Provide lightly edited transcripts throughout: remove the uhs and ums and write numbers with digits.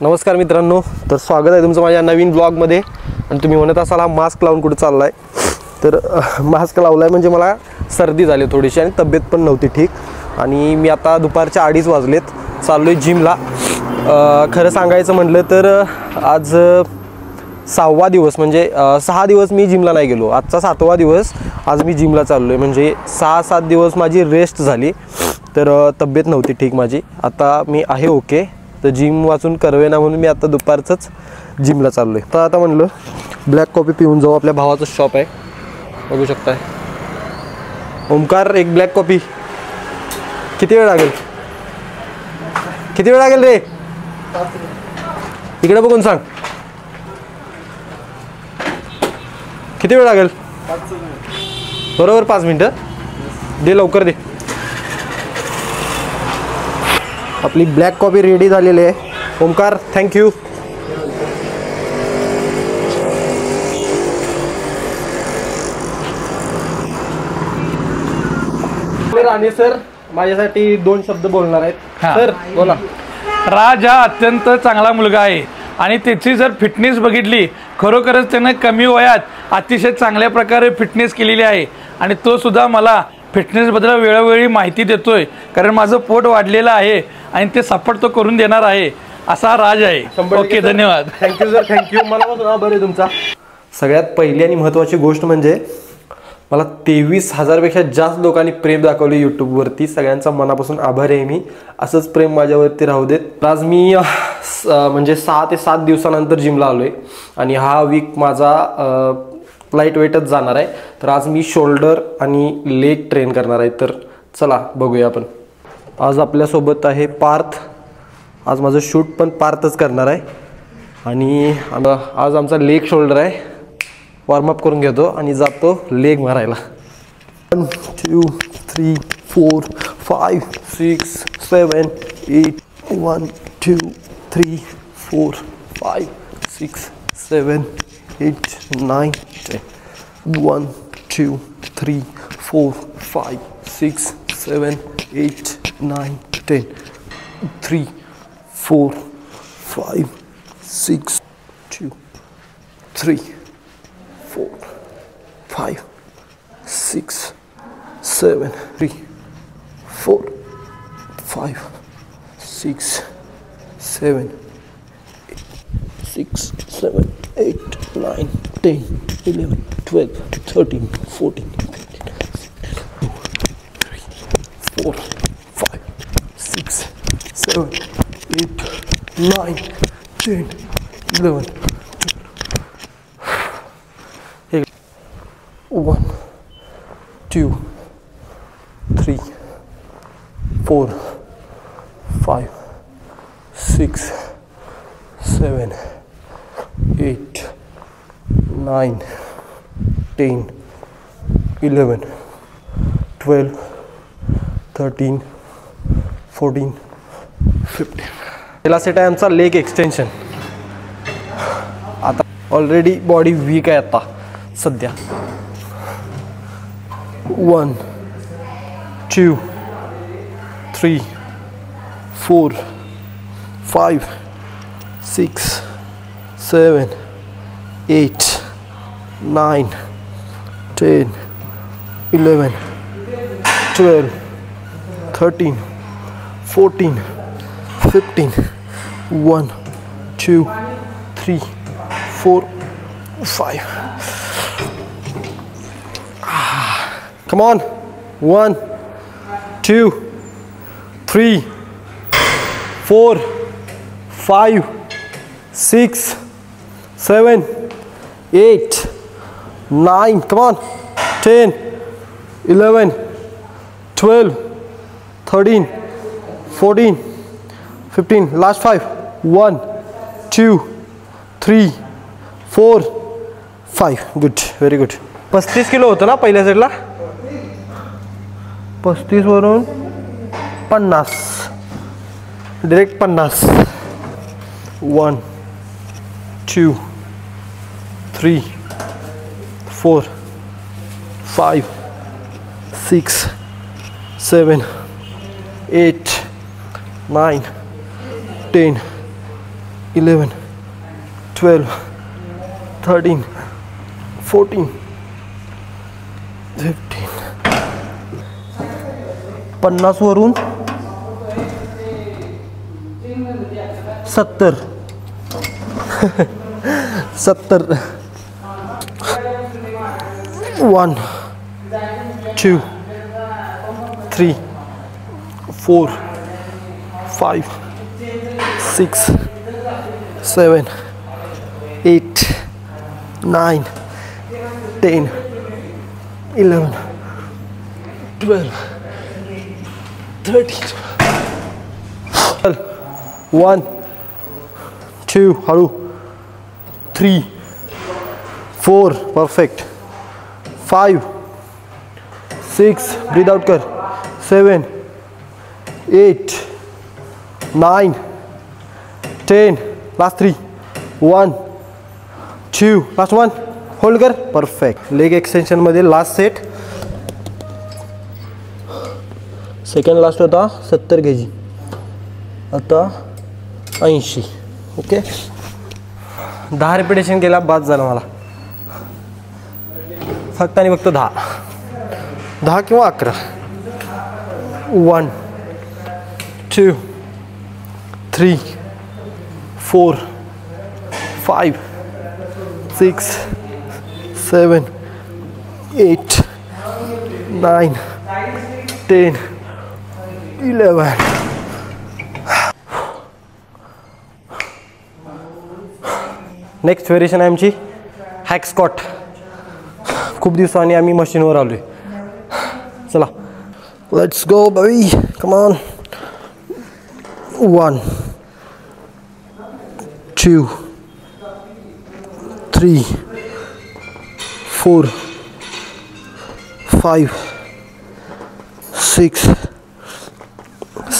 नमस्कार मित्रांनो, तर स्वागत आहे तुमचं माझ्या नवीन ब्लॉगमध्ये. आणि तुम्ही म्हणत असाल हा मास्क लावून कुठे चाललाय, तर मास्क लावलाय म्हणजे मला सर्दी झाली थोडीशी आणि तब्येत पण नव्हती ठीक. आणि मी आता दुपारच्या 2:30 वाजलेत, चाललोय जिमला. खरं सांगायचं म्हटलं तर आज 6वा दिवस, म्हणजे 6 दिवस मी जिमला नाही गेलो. आजचा 7वा दिवस आज मी जिमला चाललोय. म्हणजे 6-7 दिवस माझी रेस्ट झाली, तर तब्येत नव्हती ठीक माझी. आता मी आहे ओके. तर जिम वाचून करवे ना म्हणून मी आता दुपारचंच जिमला चाललो आहे. तर आता म्हणलं ब्लॅक कॉफी पिऊन जाऊ. आपल्या भावाचं शॉप आहे, बघू शकताय. ओमकार, एक ब्लॅक कॉफी. किती वेळ लागेल? किती वेळ लागेल रे? इकडे बघून सांग, किती वेळ लागेल? बरोबर 5 मिनटं. दे लवकर दे. आपली ब्लॅक कॉफी रेडी झालेली आहे. ओमकार, थँक्यू. राणे सर माझ्यासाठी 2 शब्द बोलणार आहेत. सर बोला. राज हा अत्यंत चांगला मुलगा आहे आणि त्याची जर फिटनेस बघितली, खरोखरच त्याने कमी वयात अतिशय चांगल्या प्रकारे फिटनेस केलेली आहे. आणि तो सुद्धा मला फिटनेसबद्दल वेळोवेळी माहिती देतोय, कारण माझं पोट वाढलेलं आहे आणि ते सपोर्ट तो करून देणार आहे. असा राज आहे. ओके, धन्यवाद. Thank you sir, thank you. मला पण आभार आहे तुमचा. सगळ्यात पहिली आणि महत्त्वाची गोष्ट म्हणजे मला 23,000पेक्षा जास्त लोकांनी प्रेम दाखवले यूट्यूबवरती. सगळ्यांचा मनापासून आभार आहे मी. असंच प्रेम माझ्यावरती राहू देत. आज मी म्हणजे 6 ते 7 दिवसानंतर जिमला आलो आहे आणि हा वीक माझा लाईट वेटच जाणार आहे. तर आज मी शोल्डर आणि लेग ट्रेन करणार आहे. तर चला बघूया आपण. आज आपल्यासोबत आहे पार्थ. आज माझं शूट पण पार्थच करणार आहे. आणि आज आमचा लेग शोल्डर आहे. वॉर्मअप करून घेतो आणि जातो लेग मारायला. 1 2 3 4 5 6 7 8 1 2 3 4 5 6 7 8 9 10 1 2 3 4 5 6 7 8 9 10 3 4 5 6 2 3 4 5 6 7 3 4 5 6 7 6 7 8 9 10 11 12 13 14 15 2 3 4 5 6 7 8 9 10 11 1 2 3 4 5 6 7 8 9 10 11 12 13 14 15. पहिला सेट आहे आमचा लेग एक्सटेन्शन. आता ऑलरेडी बॉडी वीक आहे आता सध्या. 1 2 3 4 5 6 7 8 9 10 11 12 13 14 15 1 2 3 4 5. Come on. 1 2 3 4 5 6 7 8 9. Come on. 10 11 12 13 14 15. Last 5. 1 2 3 4 5. Good. Very good. 35 kilo होतं ना पहिल्या साईडला. 35 वरून 50, डायरेक्ट 50. 1 2 3 4 5 6 7 8 9 10 11, 12, 13, 14, 15. 50 वरून 70. 70. 1, 2, 3, 4, 5, 6, 7, 8, 9, 10, 11, 12, 13. 1, 2, हळू. 3, 4, perfect. 5, 6, breathe out कर. 7, 8, 9, 10. Last 3. 1, 2. Last 1. होल्ड कर. परफेक्ट. लेग एक्सटेन्शन मध्ये लास्ट सेट. सेकंड लास्ट होता 70 kg. आता 80. ओके. 10 रिपिटेशन केला बाद झाला मला. फक्त आणि फक्त 10 किंवा 11. 1, 2, 3, 4, 5, 6, 7, 8, 9, 10, 11. नेक्स्ट व्हेरिएशन आहे आमची हॅक स्क्वॉट. खूप दिवसांनी आम्ही मशीनवर आलोय. चला let's go by. Come on. 1, 2, 3, 4, 5, 6,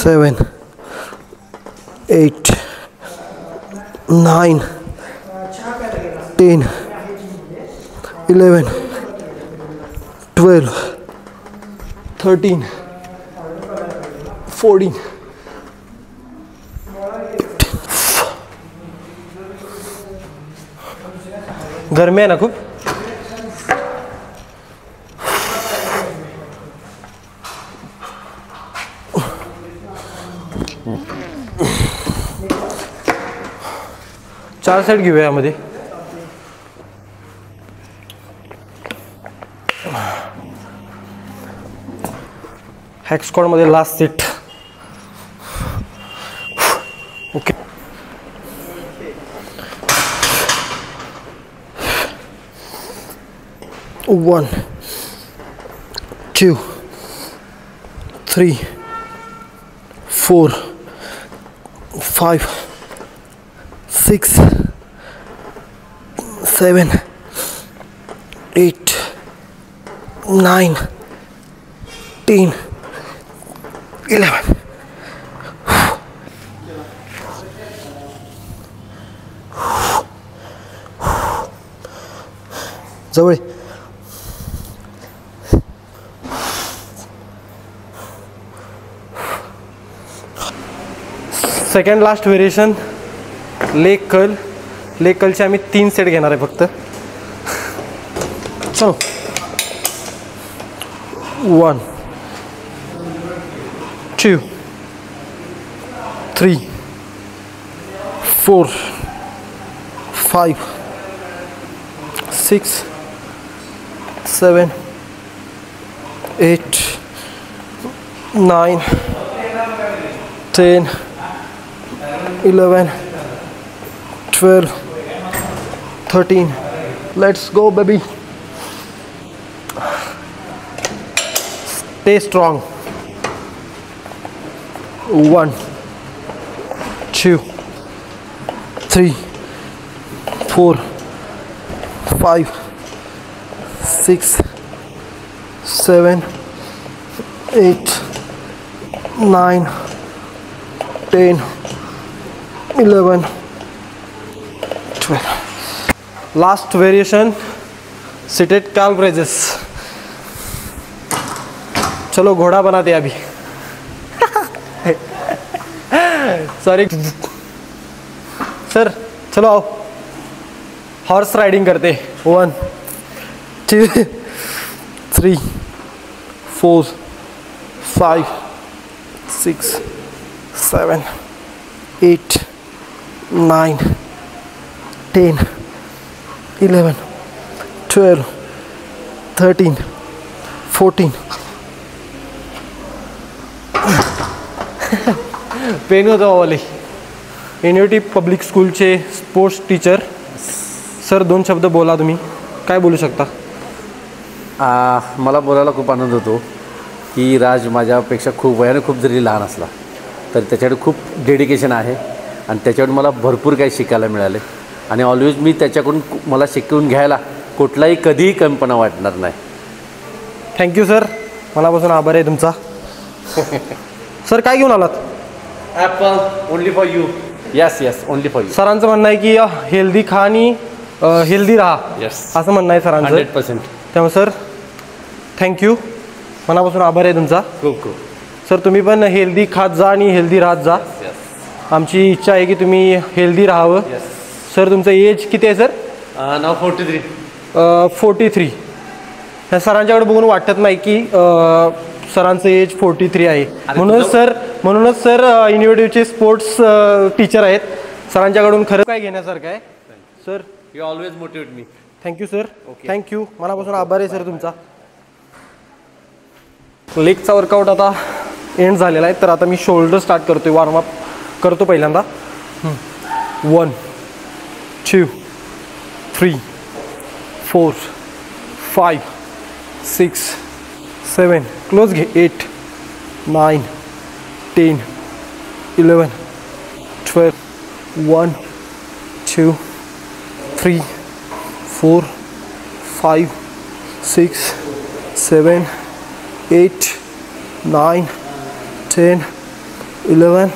7, 8, 9, 10, 11, 12, 13, 14. गरमी आहे ना खूप. चार सेट घेऊया यामध्ये. हॅक स्क्वॉट मध्ये लास्ट सेट. ओके. One, 2, 3, 4, 5, 6, 7, 8, 9, 10, 11. जवळ. Second last variation leg curl. Leg कर्लचे आम्ही 3 सेट घेणार आहे फक्त. चलो. 1, 2, 3, 4, 5, 6, 7, 8, 9, 10, 11, 12, 13. Let's go, baby. Stay strong. 1, 2, 3, 4, 5, 6, 7, 8, 9, 10, 11, 12. Last variation, seated calf raises. चलो घोड़ा बनाते अभी. सॉरी. सर चलो आओ, हॉर्स राइडिंग करते. 1 2 3 4 5 6 7 8 9 10 11 12 13 14. पेन होतं वाले. एनयूटी पब्लिक स्कूलचे स्पोर्ट्स टीचर सर, 2 शब्द बोला. तुम्ही काय बोलू शकता? मला बोलायला खूप आनंद होतो की राज माझ्यापेक्षा वयाने खूप जरी लहान असला तर त्याच्याकडे खूप डेडिकेशन आहे आणि त्याच्याकडून मला भरपूर काही शिकायला मिळाले आणि ऑलवेज मी त्याच्याकडून मला शिकवून घ्यायला कुठलाही कधीही कमीपणा वाटणार नाही. थँक्यू सर, मनापासून आभार आहे तुमचा. सर काय घेऊन आलात? Apple only for you. Yes only for you. सरांचं म्हणणं आहे की हेल्दी खा आणि हेल्दी राहा, येस असं म्हणणं आहे सरांचं. 100%. त्यामुळे सर थँक्यू, मनापासून आभार आहे तुमचा. खूप सर तुम्ही पण हेल्दी खात जा आणि हेल्दी राहत जा. आमची इच्छा आहे की तुम्ही हेल्दी राहावं. सर तुमचं एज किती आहे सर? नाव 43. 43. ह्या सरांच्याकडे बघून वाटत नाही की सरांचं एज 43 आहे. म्हणूनच सर युनिव्हर्सिटीचे स्पोर्ट्स टीचर आहेत. सरांच्याकडून खरं काय घेण्यासारखं आहे. Sir you always motivate me. Thank you sir. Thank you, मनापासून आभार आहे सर तुमचा. लेगचा वर्कआउट आता एंड झालेला आहे, तर आता मी शोल्डर स्टार्ट करतोय. वॉर्मअप करतो पहिल्यांदा. 1 2 3 4 5 6 7 क्लोज घे. 8 9 10 11 12 1 2 3 4 5 6 7 8 9 10 11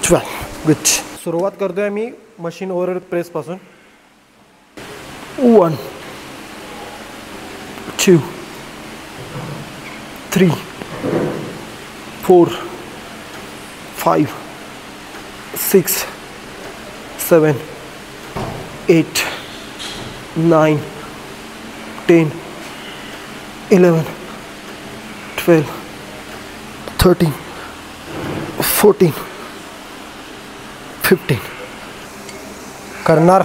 12. गुड. सुरुवात करतोय मी मशीन ओव्हर प्रेस पासून. 1 2 3 4 5 6 7 8 9 10 11 12 13 14 15. करणार.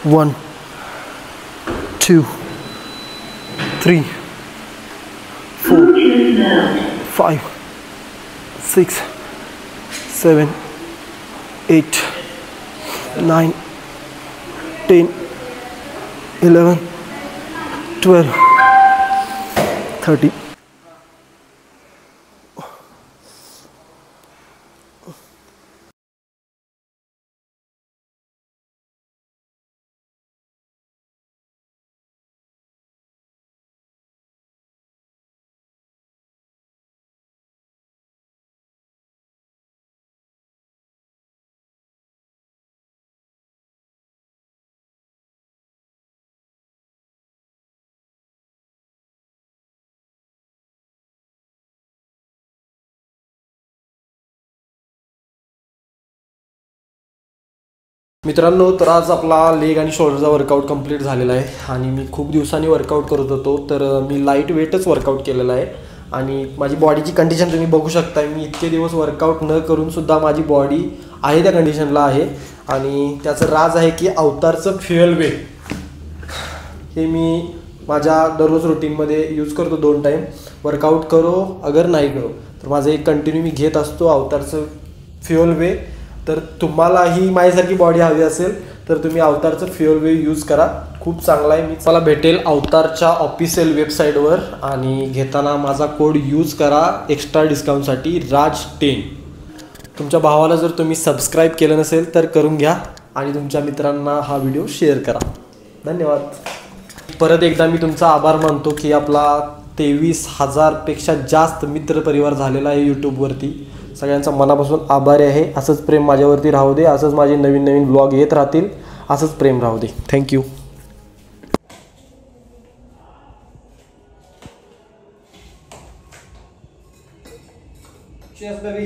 1 2 3 4 5 6 7 8 9 10 11 12 13. मित्रांनो, तर आज आपला लेग आणि शोल्डरचा वर्कआउट कंप्लीट झालेला आहे आणि मी खूप दिवसांनी वर्कआउट करत होतो, तर मी लाईट वेटच वर्कआउट केलेला आहे आणि माझी बॉडीची कंडिशन तुम्ही बघू शकता. मी इतके दिवस वर्कआउट न करूनसुद्धा माझी बॉडी आहे त्या कंडिशनला आहे आणि त्याचं राज आहे की अवतारचं फ्युएल वे हे मी माझ्या दररोज रुटीनमध्ये यूज करतो. 2 टाईम वर्कआउट करो अगर नाही करो, तर माझं एक कंटिन्यू मी घेत असतो अवतारचं फ्युएल वे. तर तुम्हालाही माझ्यासारखी बॉडी हवी असेल तर तुम्ही अवतारचं फ्युएल वे यूज करा, खूप चांगला आहे. मला भेटेल अवतारच्या ऑफिशियल वेबसाईटवर आणि घेताना माझा कोड यूज करा एक्स्ट्रा डिस्काउंटसाठी राज10. तुमच्या भावाला जर तुम्ही सबस्क्राईब केलं नसेल तर करून घ्या आणि तुमच्या मित्रांना हा व्हिडिओ शेअर करा. धन्यवाद. परत एकदा मी तुमचा आभार मानतो की आपला 23,000पेक्षा जास्त मित्रपरिवार झालेला आहे यूट्यूबवरती. सगळ्यांचा मनापासून आभारी आहे. असंच प्रेम माझ्यावरती राहू दे, असंच माझे नवीन नवीन व्लॉग येत राहतील, असंच प्रेम राहू दे. थँक्यू. Cheers, baby.